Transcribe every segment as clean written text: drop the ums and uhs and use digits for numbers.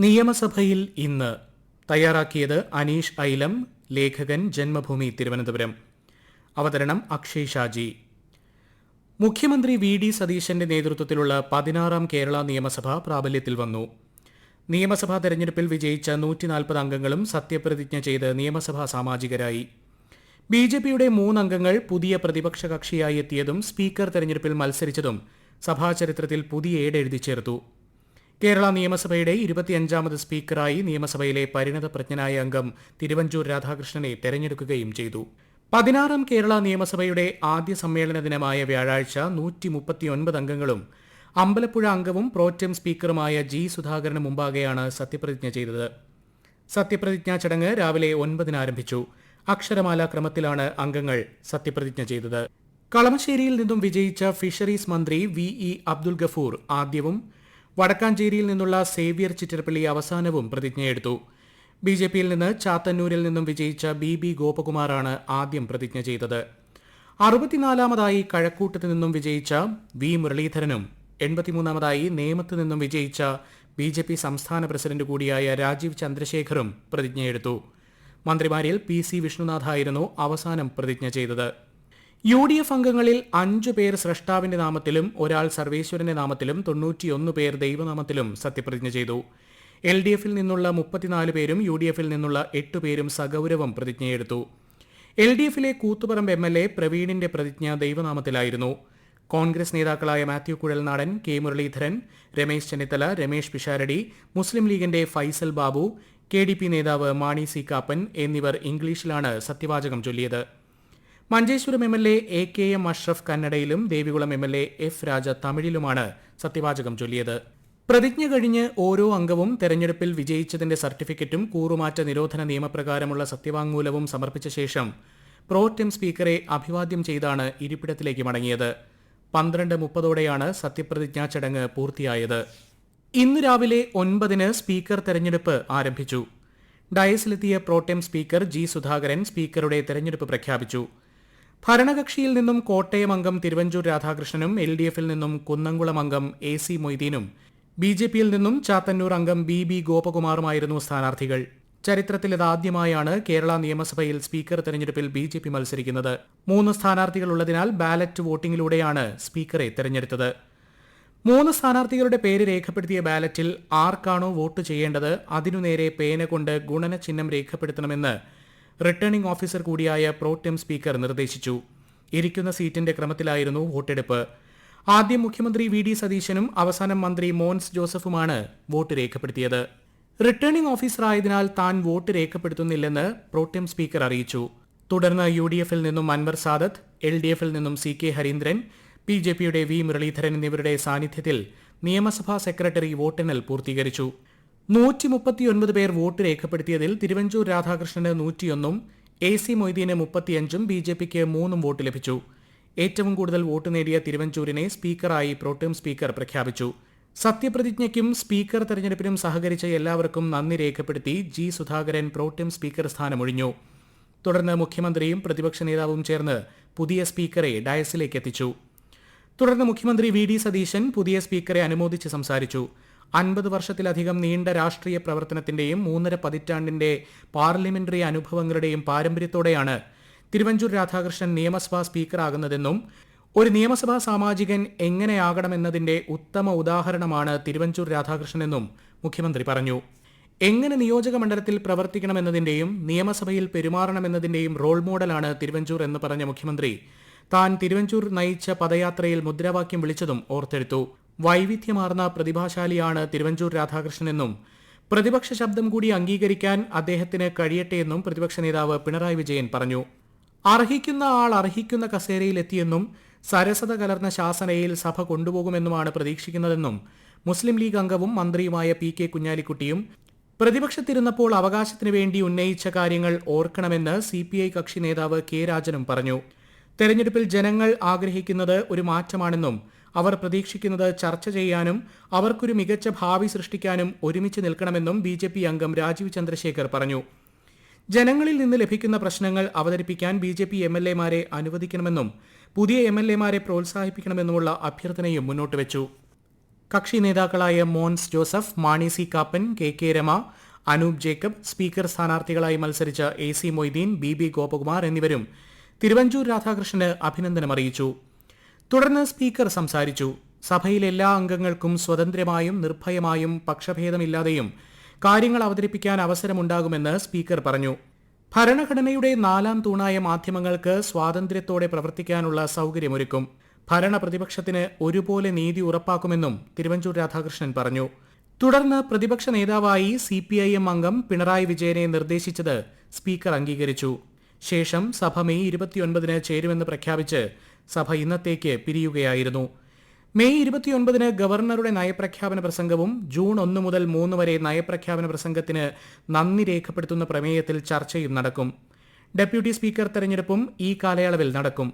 നിയമസഭയിൽ ഇന്ന് തയ്യാറാക്കിയത് അനീഷ് ഐലം, ലേഖകൻ ജന്മഭൂമി തിരുവനന്തപുരം. അവതരണം അക്ഷയ് ഷാജി. മുഖ്യമന്ത്രി വി ഡി സതീശന്റെ നേതൃത്വത്തിലുള്ള 16ാം കേരള നിയമസഭ പ്രാബല്യത്തിൽ വന്നു. നിയമസഭാ തെരഞ്ഞെടുപ്പിൽ വിജയിച്ച 140 അംഗങ്ങളും സത്യപ്രതിജ്ഞ ചെയ്ത് നിയമസഭാ സാമാജികരായി. ബിജെപിയുടെ 3 അംഗങ്ങൾ പുതിയ പ്രതിപക്ഷ കക്ഷിയായി എത്തിയതും സ്പീക്കർ തെരഞ്ഞെടുപ്പിൽ മത്സരിച്ചതും സഭാചരിത്രത്തിൽ പുതിയ ഏടെഴുതി ചേർത്തു. കേരള നിയമസഭയുടെ 25ാമത് സ്പീക്കറായി നിയമസഭയിലെ പരിണതപ്രജ്ഞനായ അംഗം തിരുവഞ്ചൂർ രാധാകൃഷ്ണനെ തെരഞ്ഞെടുക്കുകയും ചെയ്തു. 16ാം കേരള നിയമസഭയുടെ ആദ്യ സമ്മേളന ദിനമായ വ്യാഴാഴ്ച 139 അംഗങ്ങളും അമ്പലപ്പുഴ അംഗവും പ്രോറ്റം സ്പീക്കറുമായ ജി സുധാകരന് മുമ്പാകെയാണ് സത്യപ്രതിജ്ഞ ചെയ്തത്. സത്യപ്രതിജ്ഞാ ചടങ്ങ് രാവിലെ 9 ആരംഭിച്ചു. അക്ഷരമാല ക്രമത്തിലാണ് അംഗങ്ങൾ സത്യപ്രതിജ്ഞ ചെയ്തത്. കളമശ്ശേരിയിൽ നിന്നും വിജയിച്ച ഫിഷറീസ് മന്ത്രി വി അബ്ദുൽ ഗഫൂർ ആദ്യവും വടക്കാഞ്ചേരിയിൽ നിന്നുള്ള സേവ്യർ ചിറ്റർപ്പള്ളി അവസാനവും പ്രതിജ്ഞയെടുത്തു. ബിജെപിയിൽ നിന്ന് ചാത്തന്നൂരിൽ നിന്നും വിജയിച്ച ബി ഗോപകുമാറാണ് ആദ്യം പ്രതിജ്ഞ ചെയ്തത്. 64ാമതായി കഴക്കൂട്ടത്ത് നിന്നും വിജയിച്ച വി മുരളീധരനും 83ാമതായി നേമത്ത് നിന്നും വിജയിച്ച ബിജെപി സംസ്ഥാന പ്രസിഡന്റ് കൂടിയായ രാജീവ് ചന്ദ്രശേഖറും പ്രതിജ്ഞയെടുത്തു. മന്ത്രിമാരിൽ പി.സി. വിഷ്ണുനാഥായിരുന്നു അവസാനം പ്രതിജ്ഞ ചെയ്തത്. യു.ഡി.എഫ് അംഗങ്ങളിൽ 5 പേർ സ്രഷ്ടാവിന്റെ നാമത്തിലും ഒരാൾ സർവേശ്വരന്റെ നാമത്തിലും 91 പേർ ദൈവനാമത്തിലും സത്യപ്രതിജ്ഞ ചെയ്തു. എൽ.ഡി.എഫിൽ നിന്നുള്ള 34 പേരും യു.ഡി.എഫിൽ നിന്നുള്ള 8 പേരും സഗൌരവം പ്രതിജ്ഞയെടുത്തു. എൽ.ഡി.എഫിലെ കൂത്തുപറമ്പ് എം.എൽ.എ പ്രവീണിന്റെ പ്രതിജ്ഞ ദൈവനാമത്തിലായിരുന്നു. കോൺഗ്രസ് നേതാക്കളായ മാത്യു കുഴൽനാടൻ, കെ മുരളീധരൻ, രമേശ് ചെന്നിത്തല, രമേശ് പിഷാരടി, മുസ്ലിം ലീഗിന്റെ ഫൈസൽ ബാബു, കെ.ഡി.പി നേതാവ് മാണി സി കാപ്പൻ എന്നിവർ ഇംഗ്ലീഷിലാണ് സത്യവാചകം ചൊല്ലിയത്. Manjeshwaram MLA AKM. അഷ്റഫ് കന്നഡയിലും ദേവികുളം എം.എൽ.എ എഫ്. രാജ തമിഴിലുമാണ് സത്യവാചകം ചൊല്ലിയത്. പ്രതിജ്ഞ കഴിഞ്ഞ് ഓരോ അംഗവും തെരഞ്ഞെടുപ്പിൽ വിജയിച്ചതിന്റെ സർട്ടിഫിക്കറ്റും കൂറുമാറ്റ നിരോധന നിയമപ്രകാരമുള്ള സത്യവാങ്മൂലവും സമർപ്പിച്ച ശേഷം പ്രോറ്റം സ്പീക്കറെ അഭിവാദ്യം ചെയ്താണ് ഇരിപ്പിടത്തിലേക്ക് മടങ്ങിയത്. 12:30ഓടെയാണ് സത്യപ്രതിജ്ഞാ ചടങ്ങ് പൂർത്തിയായത്. ഇന്ന് രാവിലെ 9 സ്പീക്കർ തെരഞ്ഞെടുപ്പ് ആരംഭിച്ചു. ഡയസിലെത്തിയ പ്രോറ്റം സ്പീക്കർ ജി സുധാകരൻ സ്പീക്കറുടെ തെരഞ്ഞെടുപ്പ് പ്രഖ്യാപിച്ചു. ഭരണകക്ഷിയിൽ നിന്നും കോട്ടയം അംഗം തിരുവഞ്ചൂർ രാധാകൃഷ്ണനും എൽ.ഡി.എഫിൽ നിന്നും കുന്നംകുളം അംഗം എ.സി. മൊയ്തീനും ബി.ജെ.പിയിൽ നിന്നും ചാത്തന്നൂർ അംഗം ബി ഗോപകുമാറുമായിരുന്നു സ്ഥാനാർത്ഥികൾ. ചരിത്രത്തിലിതാദ്യമായാണ് കേരള നിയമസഭയിൽ സ്പീക്കർ തെരഞ്ഞെടുപ്പിൽ ബി.ജെ.പി മത്സരിക്കുന്നത്. 3 സ്ഥാനാർത്ഥികളുള്ളതിനാൽ ബാലറ്റ് വോട്ടിംഗിലൂടെയാണ് സ്പീക്കറെ തെരഞ്ഞെടുത്തത്. 3 സ്ഥാനാർത്ഥികളുടെ പേര് രേഖപ്പെടുത്തിയ ബാലറ്റിൽ ആർക്കാണോ വോട്ട് ചെയ്യേണ്ടത് അതിനുനേരെ പേന കൊണ്ട് ഗുണന ചിഹ്നം രേഖപ്പെടുത്തണമെന്ന് റിട്ടേണിംഗ് ഓഫീസർ കൂടിയായ പ്രോറ്റം സ്പീക്കർ നിർദ്ദേശിച്ചു. ഇരിക്കുന്ന സീറ്റിന്റെ ക്രമത്തിലായിരുന്നു വോട്ടെടുപ്പ്. ആദ്യം മുഖ്യമന്ത്രി വി ഡി സതീശനും അവസാനം മന്ത്രി മോൻസ് ജോസഫുമാണ് വോട്ട് രേഖപ്പെടുത്തിയത്. റിട്ടേണിംഗ് ഓഫീസറായതിനാൽ താൻ വോട്ട് രേഖപ്പെടുത്തുന്നില്ലെന്ന് പ്രോറ്റം സ്പീക്കർ അറിയിച്ചു. തുടർന്ന് യു.ഡി.എഫിൽ നിന്നും അൻവർ സാദത്ത്, എൽ.ഡി.എഫിൽ നിന്നും സി.കെ. ഹരീന്ദ്രൻ, ബി.ജെ.പിയുടെ വി മുരളീധരൻ എന്നിവരുടെ സാന്നിധ്യത്തിൽ നിയമസഭാ സെക്രട്ടറി വോട്ടെണ്ണൽ പൂർത്തീകരിച്ചു. 139 പേർ വോട്ട് രേഖപ്പെടുത്തിയതിൽ തിരുവഞ്ചൂർ രാധാകൃഷ്ണന് 101ഉം എ.സി. മൊയ്തീന് 35ഉം ബി.ജെ.പിക്ക് 3 വോട്ട് ലഭിച്ചു. ഏറ്റവും കൂടുതൽ വോട്ട് നേടിയ തിരുവഞ്ചൂരിനെ സ്പീക്കറായി പ്രോറ്റം സ്പീക്കർ പ്രഖ്യാപിച്ചു. സത്യപ്രതിജ്ഞയ്ക്കും സ്പീക്കർ തെരഞ്ഞെടുപ്പിനും സഹകരിച്ച എല്ലാവർക്കും നന്ദി രേഖപ്പെടുത്തി ജി സുധാകരൻ പ്രോറ്റം സ്പീക്കർ സ്ഥാനമൊഴിഞ്ഞു. തുടർന്ന് മുഖ്യമന്ത്രിയും പ്രതിപക്ഷ നേതാവും ചേർന്ന് പുതിയ സ്പീക്കറെ ഡയസിലേക്ക് എത്തിച്ചു. തുടർന്ന് മുഖ്യമന്ത്രി വി ഡി സതീശൻ പുതിയ സ്പീക്കറെ അനുമോദിച്ച് സംസാരിച്ചു. 50 വർഷത്തിലധികം നീണ്ട രാഷ്ട്രീയ പ്രവർത്തനത്തിന്റെയും 3.5 പതിറ്റാണ്ടിന്റെ പാർലമെന്ററി അനുഭവങ്ങളുടെയും പാരമ്പര്യത്തോടെയാണ് തിരുവഞ്ചൂർ രാധാകൃഷ്ണൻ നിയമസഭാ സ്പീക്കറാകുന്നതെന്നും ഒരു നിയമസഭാ സാമാജികൻ എങ്ങനെയാകണമെന്നതിന്റെ ഉത്തമ ഉദാഹരണമാണ് തിരുവഞ്ചൂർ രാധാകൃഷ്ണനെന്നും മുഖ്യമന്ത്രി പറഞ്ഞു. എങ്ങനെ നിയോജക മണ്ഡലത്തിൽ പ്രവർത്തിക്കണമെന്നതിന്റെയും നിയമസഭയിൽ പെരുമാറണമെന്നതിന്റെയും റോൾ മോഡലാണ് തിരുവഞ്ചൂർ എന്ന് പറഞ്ഞ മുഖ്യമന്ത്രി താൻ തിരുവഞ്ചൂർ നയിച്ച പദയാത്രയിൽ മുദ്രാവാക്യം വിളിച്ചതും ഓർത്തെടുത്തു. വൈവിധ്യമാർന്ന പ്രതിഭാശാലിയാണ് തിരുവഞ്ചൂർ രാധാകൃഷ്ണനെന്നും പ്രതിപക്ഷ ശബ്ദം കൂടി അംഗീകരിക്കാൻ അദ്ദേഹത്തിന് കഴിയട്ടെയെന്നും പ്രതിപക്ഷ നേതാവ് പിണറായി വിജയൻ പറഞ്ഞു. അർഹിക്കുന്ന ആൾ അർഹിക്കുന്ന കസേരയിലെത്തിയെന്നും സരസത കലർന്ന ശാസനയിൽ സഭ കൊണ്ടുപോകുമെന്നുമാണ് പ്രതീക്ഷിക്കുന്നതെന്നും മുസ്ലിം ലീഗ് അംഗവും മന്ത്രിയുമായ പി.കെ. കുഞ്ഞാലിക്കുട്ടിയും പ്രതിപക്ഷത്തിരുന്നപ്പോൾ അവകാശത്തിനു വേണ്ടി ഉന്നയിച്ച കാര്യങ്ങൾ ഓർക്കണമെന്ന് സി.പി.ഐ കക്ഷി നേതാവ് കെ. രാജനും പറഞ്ഞു. തെരഞ്ഞെടുപ്പിൽ ജനങ്ങൾ ആഗ്രഹിക്കുന്നത് ഒരു മാറ്റമാണെന്നും അവർ പ്രതീക്ഷിക്കുന്നത് ചർച്ച ചെയ്യാനും അവർക്കൊരു മികച്ച ഭാവി സൃഷ്ടിക്കാനും ഒരുമിച്ച് നിൽക്കണമെന്നും ബി.ജെ.പി അംഗം രാജീവ് ചന്ദ്രശേഖർ പറഞ്ഞു. ജനങ്ങളിൽ നിന്ന് ലഭിക്കുന്ന പ്രശ്നങ്ങൾ അവതരിപ്പിക്കാൻ ബി.ജെ.പി എം.എൽ.എമാരെ അനുവദിക്കണമെന്നും പുതിയ എം.എൽ.എമാരെ പ്രോത്സാഹിപ്പിക്കണമെന്നുമുള്ള അഭ്യർത്ഥനയും മുന്നോട്ട് വെച്ചു. കക്ഷി നേതാക്കളായ Mons Joseph, Mani C Kappan, K Rama, Anoop Jacob, speaker സ്ഥാനാർത്ഥികളായി മത്സരിച്ച AC മൊയ്തീൻ, BB ഗോപകുമാർ എന്നിവരും തിരുവഞ്ചൂർ രാധാകൃഷ്ണന് അഭിനന്ദനമറിയിച്ചു. തുടർന്ന് സ്പീക്കർ സംസാരിച്ചു. സഭയിലെ എല്ലാ അംഗങ്ങൾക്കും സ്വതന്ത്രമായും നിർഭയമായും പക്ഷഭേദമില്ലാതെയും കാര്യങ്ങൾ അവതരിപ്പിക്കാൻ അവസരമുണ്ടാകുമെന്ന് സ്പീക്കർ പറഞ്ഞു. ഭരണഘടനയുടെ 4ാം തൂണായ മാധ്യമങ്ങൾക്ക് സ്വാതന്ത്ര്യത്തോടെ പ്രവർത്തിക്കാനുള്ള സൌകര്യമൊരുക്കും. ഭരണ പ്രതിപക്ഷത്തിന് ഒരുപോലെ നീതി ഉറപ്പാക്കുമെന്നും തിരുവഞ്ചൂർ രാധാകൃഷ്ണൻ പറഞ്ഞു. തുടർന്ന് പ്രതിപക്ഷ നേതാവായി CPIM അംഗം പിണറായി വിജയനെ നിർദ്ദേശിച്ചത് സ്പീക്കർ അംഗീകരിച്ചു. ശേഷം സഭ മെയ് 29-ന് ചേരുമെന്ന് പ്രഖ്യാപിച്ച് സഭ ഇന്നത്തേക്ക് പിരിയുകയായിരുന്നു. മെയ് 29-ന് ഗവർണറുടെ നയപ്രഖ്യാപന പ്രസംഗവും ജൂൺ 1 മുതൽ 3 വരെ നയപ്രഖ്യാപന പ്രസംഗത്തിന് നന്ദി രേഖപ്പെടുത്തുന്ന പ്രമേയത്തിൽ ചർച്ചയും നടക്കും. ഡെപ്യൂട്ടി സ്പീക്കർ തെരഞ്ഞെടുപ്പും ഈ കാലയളവിൽ നടക്കും.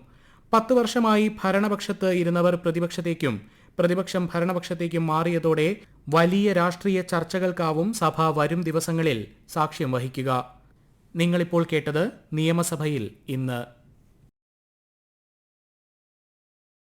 10 വർഷമായി ഭരണപക്ഷത്ത് ഇരുന്നവർ പ്രതിപക്ഷത്തേക്കും പ്രതിപക്ഷം ഭരണപക്ഷത്തേക്കും മാറിയതോടെ വലിയ രാഷ്ട്രീയ ചർച്ചകൾക്കാവും സഭ വരും ദിവസങ്ങളിൽ സാക്ഷ്യം വഹിക്കുക. നിങ്ങളിപ്പോൾ കേട്ടത് നിയമസഭയിൽ ഇന്ന്.